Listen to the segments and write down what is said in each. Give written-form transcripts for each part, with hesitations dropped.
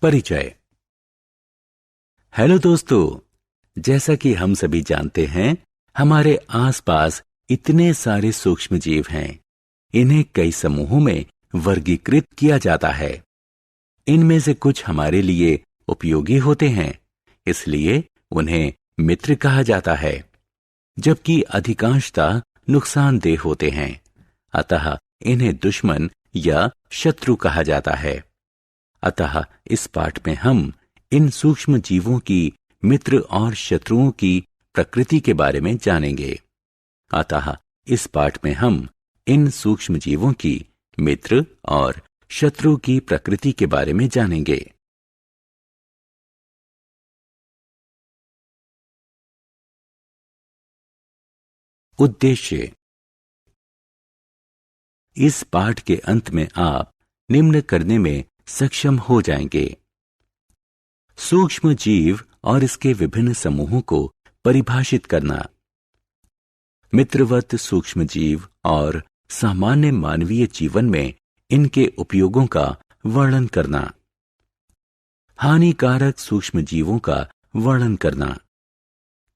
परिचय। हेलो दोस्तों, जैसा कि हम सभी जानते हैं, हमारे आसपास इतने सारे सूक्ष्म जीव हैं। इन्हें कई समूहों में वर्गीकृत किया जाता है। इनमें से कुछ हमारे लिए उपयोगी होते हैं, इसलिए उन्हें मित्र कहा जाता है, जबकि अधिकांशतः नुकसानदेह होते हैं, अतः इन्हें दुश्मन या शत्रु कहा जाता है। अतः इस पाठ में हम इन सूक्ष्म जीवों की मित्र और शत्रुओं की प्रकृति के बारे में जानेंगे। अतः इस पाठ में हम इन सूक्ष्म जीवों की मित्र और शत्रु की प्रकृति के बारे में जानेंगे। उद्देश्य। इस पाठ के अंत में आप निम्न करने में सक्षम हो जाएंगे: सूक्ष्म जीव और इसके विभिन्न समूहों को परिभाषित करना, मित्रवत सूक्ष्म जीव और सामान्य मानवीय जीवन में इनके उपयोगों का वर्णन करना, हानिकारक सूक्ष्म जीवों का वर्णन करना,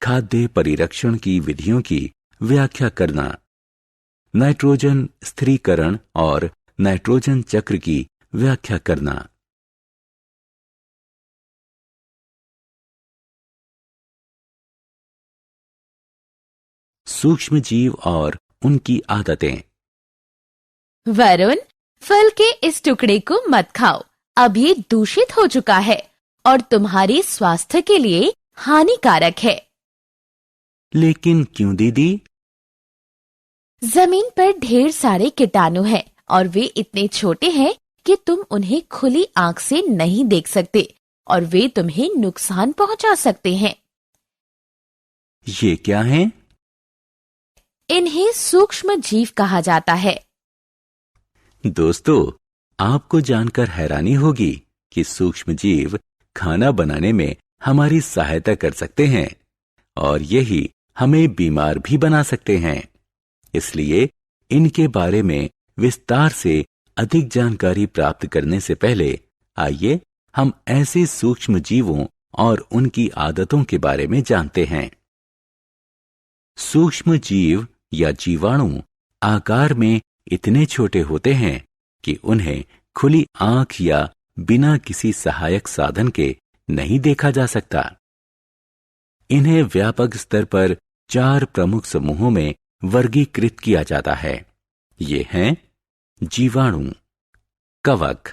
खाद्य परिरक्षण की विधियों की व्याख्या करना, नाइट्रोजन स्थिरीकरण और नाइट्रोजन चक्र की व्याख्या करना। सूक्ष्म जीव और उनकी आदतें। वरुण, फल के इस टुकड़े को मत खाओ, अब ये दूषित हो चुका है और तुम्हारे स्वास्थ्य के लिए हानिकारक है। लेकिन क्यों दीदी? जमीन पर ढेर सारे कीटाणु हैं और वे इतने छोटे हैं कि तुम उन्हें खुली आंख से नहीं देख सकते और वे तुम्हें नुकसान पहुंचा सकते हैं। ये क्या हैं? इन्हें सूक्ष्म जीव कहा जाता है। दोस्तों, आपको जानकर हैरानी होगी कि सूक्ष्म जीव खाना बनाने में हमारी सहायता कर सकते हैं और यही हमें बीमार भी बना सकते हैं। इसलिए इनके बारे में विस्तार से अधिक जानकारी प्राप्त करने से पहले आइए हम ऐसे सूक्ष्म जीवों और उनकी आदतों के बारे में जानते हैं। सूक्ष्म जीव या जीवाणु आकार में इतने छोटे होते हैं कि उन्हें खुली आंख या बिना किसी सहायक साधन के नहीं देखा जा सकता। इन्हें व्यापक स्तर पर 4 प्रमुख समूहों में वर्गीकृत किया जाता है। ये हैं जीवाणु, कवक,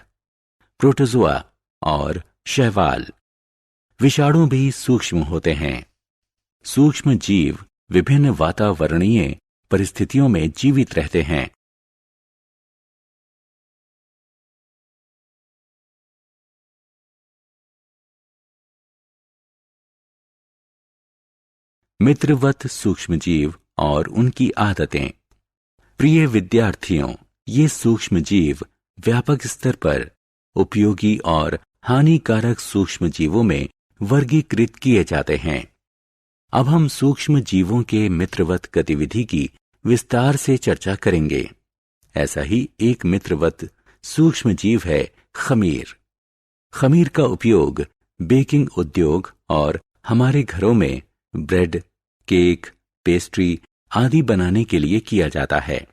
प्रोटोजोआ और शैवाल। विषाणु भी सूक्ष्म होते हैं। सूक्ष्म जीव विभिन्न वातावरणीय परिस्थितियों में जीवित रहते हैं। मित्रवत सूक्ष्म जीव और उनकी आदतें। प्रिय विद्यार्थियों, ये सूक्ष्म जीव व्यापक स्तर पर उपयोगी और हानिकारक सूक्ष्म जीवों में वर्गीकृत किए जाते हैं। अब हम सूक्ष्म जीवों के मित्रवत गतिविधि की विस्तार से चर्चा करेंगे। ऐसा ही एक मित्रवत सूक्ष्म जीव है खमीर। खमीर का उपयोग बेकिंग उद्योग और हमारे घरों में ब्रेड, केक, पेस्ट्री आदि बनाने के लिए किया जाता है।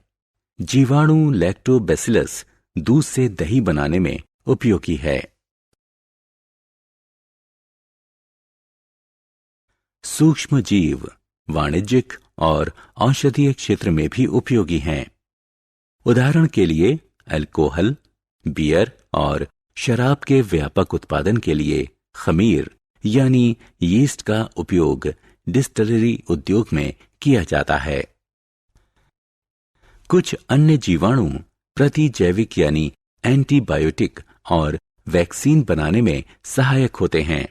जीवाणु लैक्टोबैसिलस दूध से दही बनाने में उपयोगी है। सूक्ष्म जीव वाणिज्यिक और औषधीय क्षेत्र में भी उपयोगी हैं। उदाहरण के लिए अल्कोहल, बियर और शराब के व्यापक उत्पादन के लिए खमीर यानी यीस्ट का उपयोग डिस्टिलरी उद्योग में किया जाता है। कुछ अन्य जीवाणु प्रतिजैविक यानी एंटीबायोटिक और वैक्सीन बनाने में सहायक होते हैं।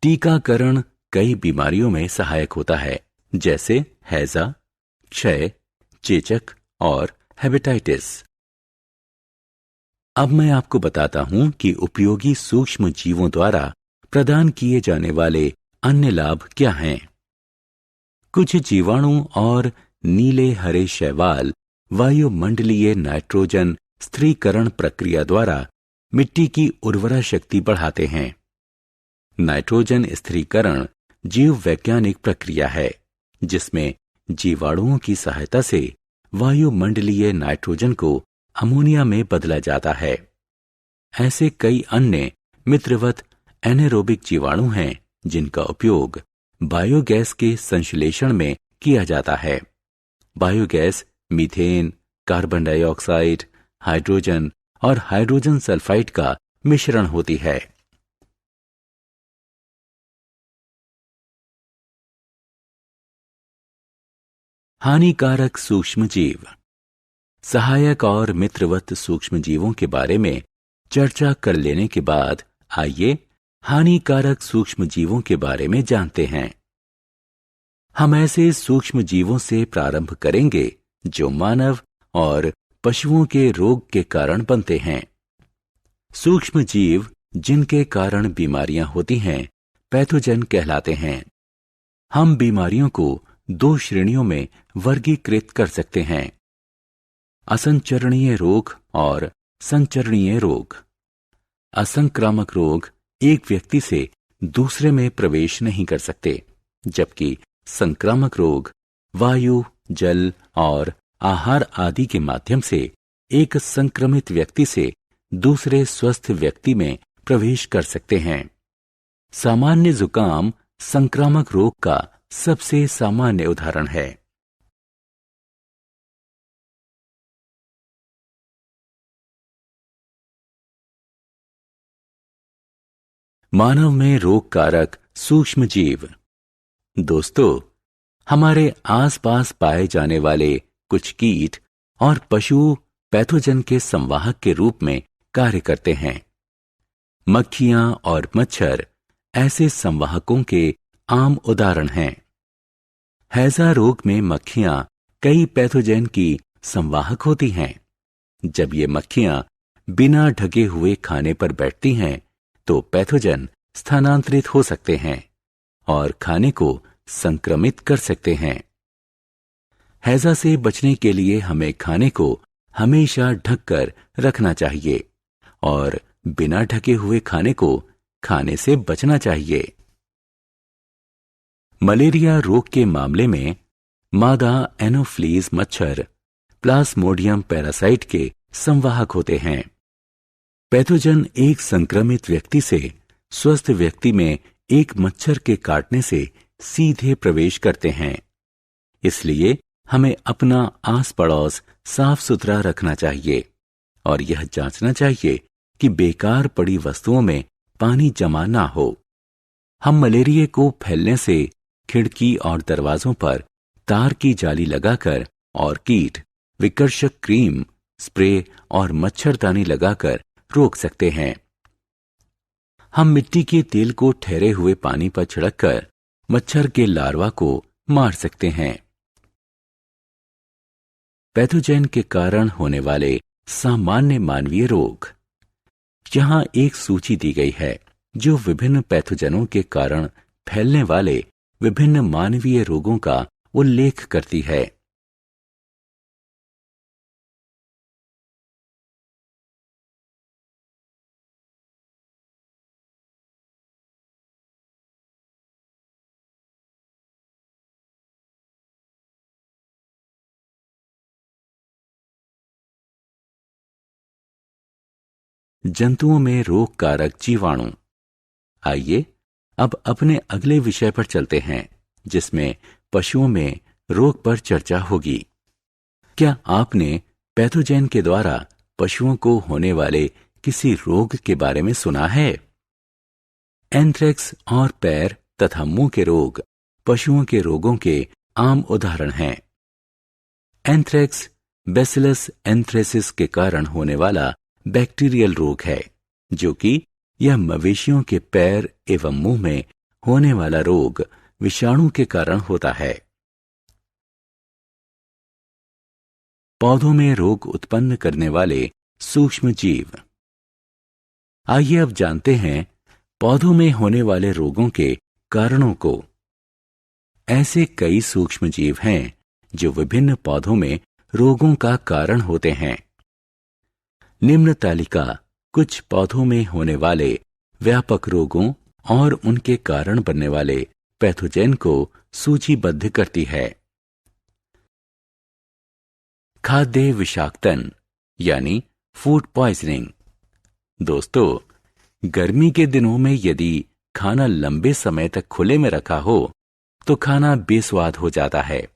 टीकाकरण कई बीमारियों में सहायक होता है, जैसे हैजा, क्षय, चेचक और हेपेटाइटिस। अब मैं आपको बताता हूं कि उपयोगी सूक्ष्म जीवों द्वारा प्रदान किए जाने वाले अन्य लाभ क्या हैं। कुछ जीवाणु और नीले हरे शैवाल वायुमंडलीय नाइट्रोजन स्थिरीकरण प्रक्रिया द्वारा मिट्टी की उर्वरा शक्ति बढ़ाते हैं। नाइट्रोजन स्थिरीकरण जीव वैज्ञानिक प्रक्रिया है जिसमें जीवाणुओं की सहायता से वायुमंडलीय नाइट्रोजन को अमोनिया में बदला जाता है। ऐसे कई अन्य मित्रवत एनारोबिक जीवाणु हैं जिनका उपयोग बायोगैस के संश्लेषण में किया जाता है। Biogas methane, carbon dioxide, hydrogen और हाइड्रोजन सल्फाइड का मिश्रण होती है। हानिकारक सूक्ष्मजीव। सहायक और मित्रवत सूक्ष्मजीवों के बारे में चर्चा कर लेने के बाद आइए हानिकारक सूक्ष्मजीवों के बारे में जानते हैं। हम ऐसे सूक्ष्मजीवों से प्रारंभ करेंगे जो मानव और पशुओं के रोग के कारण बनते हैं। सूक्ष्मजीव जिनके कारण बीमारियां होती हैं पैथोजन कहलाते हैं। हम बीमारियों को 2 श्रेणियों में वर्गीकृत कर सकते हैं, असंचरणीय रोग और संचरणीय रोग। असंक्रामक रोग एक व्यक्ति से दूसरे में प्रवेश नहीं कर सकते, जबकि संक्रामक रोग वायु, जल और आहार आदि के माध्यम से एक संक्रमित व्यक्ति से दूसरे स्वस्थ व्यक्ति में प्रवेश कर सकते हैं। सामान्य जुकाम संक्रामक रोग का सबसे सामान्य उदाहरण है। मानव में रोगकारक सूक्ष्मजीव। दोस्तों, हमारे आसपास पाए जाने वाले कुछ कीट और पशु पैथोजन के संवाहक के रूप में कार्य करते हैं। मक्खियां और मच्छर ऐसे संवाहकों के आम उदाहरण हैं। हैजा रोग में मक्खियां कई पैथोजन की संवाहक होती हैं। जब ये मक्खियां बिना ढके हुए खाने पर बैठती हैं तो पैथोजन स्थानांतरित हो सकते हैं और खाने को संक्रमित कर सकते हैं। हैजा से बचने के लिए हमें खाने को हमेशा ढककर रखना चाहिए और बिना ढके हुए खाने को खाने से बचना चाहिए। मलेरिया रोग के मामले में मादा एनोफ्लीज मच्छर प्लाज्मोडियम पैरासाइट के संवाहक होते हैं। पैथोजन एक संक्रमित व्यक्ति से स्वस्थ व्यक्ति में एक मच्छर के काटने से सीधे प्रवेश करते हैं। इसलिए हमें अपना आस पड़ोस साफ सुथरा रखना चाहिए और यह जांचना चाहिए कि बेकार पड़ी वस्तुओं में पानी जमा ना हो। हम मलेरिया को फैलने से खिड़की और दरवाजों पर तार की जाली लगाकर और कीट विकर्षक क्रीम, स्प्रे और मच्छरदानी लगाकर रोक सकते हैं। हम मिट्टी के तेल को ठहरे हुए पानी पर छिड़ककर मच्छर के लार्वा को मार सकते हैं। पैथोजन के कारण होने वाले सामान्य मानवीय रोग। यहां एक सूची दी गई है जो विभिन्न पैथोजनों के कारण फैलने वाले विभिन्न मानवीय रोगों का उल्लेख करती है। जंतुओं में रोगकारक जीवाणु। आइए अब अपने अगले विषय पर चलते हैं जिसमें पशुओं में रोग पर चर्चा होगी। क्या आपने पैथोजन के द्वारा पशुओं को होने वाले किसी रोग के बारे में सुना है? एंथ्रेक्स और पैर तथा मुंह के रोग पशुओं के रोगों के आम उदाहरण हैं। एंथ्रेक्स बैसिलस एंथ्रेसिस के कारण होने वाला बैक्टीरियल रोग है, जो कि यह मवेशियों के पैर एवं मुंह में होने वाला रोग विषाणु के कारण होता है। पौधों में रोग उत्पन्न करने वाले सूक्ष्म जीव। आइए अब जानते हैं पौधों में होने वाले रोगों के कारणों को। ऐसे कई सूक्ष्म जीव हैं जो विभिन्न पौधों में रोगों का कारण होते हैं। निम्न तालिका कुछ पौधों में होने वाले व्यापक रोगों और उनके कारण बनने वाले पैथोजेन को सूचीबद्ध करती है। खाद्य विषाक्तन यानी फूड पॉइजनिंग। दोस्तों, गर्मी के दिनों में यदि खाना लंबे समय तक खुले में रखा हो तो खाना बेस्वाद हो जाता है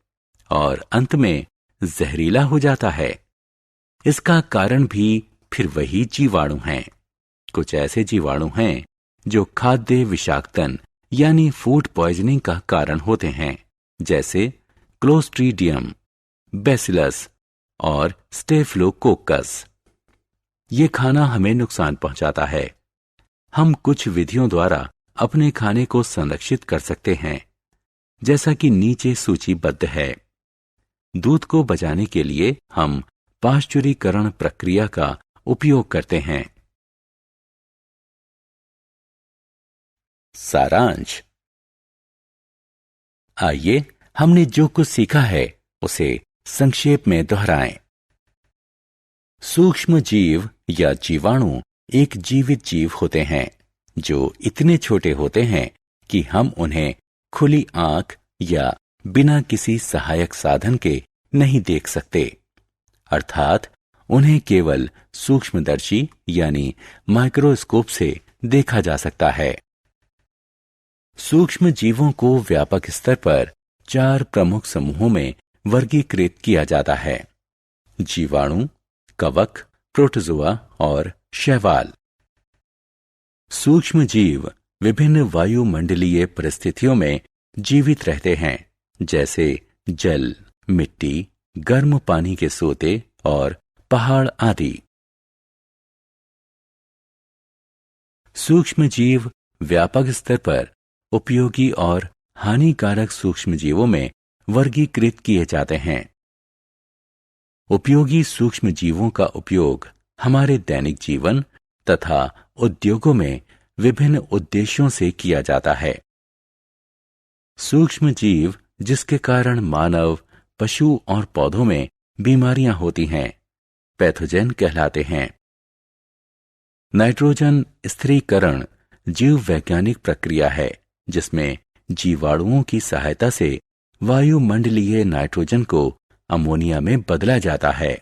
और अंत में जहरीला हो जाता है। इसका कारण भी फिर वही जीवाणु हैं। कुछ ऐसे जीवाणु हैं जो खाद्य विषाक्तन यानी फूड पॉइजनिंग का कारण होते हैं, जैसे क्लोस्ट्रीडियम, बैसिलस और स्टेफिलोकोकस। ये खाना हमें नुकसान पहुंचाता है। हम कुछ विधियों द्वारा अपने खाने को संरक्षित कर सकते हैं, जैसा कि नीचे सूचीबद्ध है। दूध को बचाने के लिए हम पाश्चुरीकरण प्रक्रिया का उपयोग करते हैं। सारांश। आइए हमने जो कुछ सीखा है उसे संक्षेप में दोहराएं। सूक्ष्म जीव या जीवाणु एक जीवित जीव होते हैं जो इतने छोटे होते हैं कि हम उन्हें खुली आंख या बिना किसी सहायक साधन के नहीं देख सकते, अर्थात उन्हें केवल सूक्ष्मदर्शी यानी माइक्रोस्कोप से देखा जा सकता है। सूक्ष्म जीवों को व्यापक स्तर पर 4 प्रमुख समूहों में वर्गीकृत किया जाता है: जीवाणु, कवक, प्रोटोजोआ और शैवाल। सूक्ष्म जीव विभिन्न वायुमंडलीय परिस्थितियों में जीवित रहते हैं, जैसे जल, मिट्टी, गर्म पानी के सोते और पहाड़ आदि। सूक्ष्म जीव व्यापक स्तर पर उपयोगी और हानिकारक सूक्ष्म जीवों में वर्गीकृत किए जाते हैं। उपयोगी सूक्ष्म जीवों का उपयोग हमारे दैनिक जीवन तथा उद्योगों में विभिन्न उद्देश्यों से किया जाता है। सूक्ष्म जीव जिसके कारण मानव, पशु और पौधों में बीमारियां होती हैं, पैथोजेन कहलाते हैं। नाइट्रोजन स्थिरीकरण जीव वैज्ञानिक प्रक्रिया है जिसमें जीवाणुओं की सहायता से वायुमंडलीय नाइट्रोजन को अमोनिया में बदला जाता है।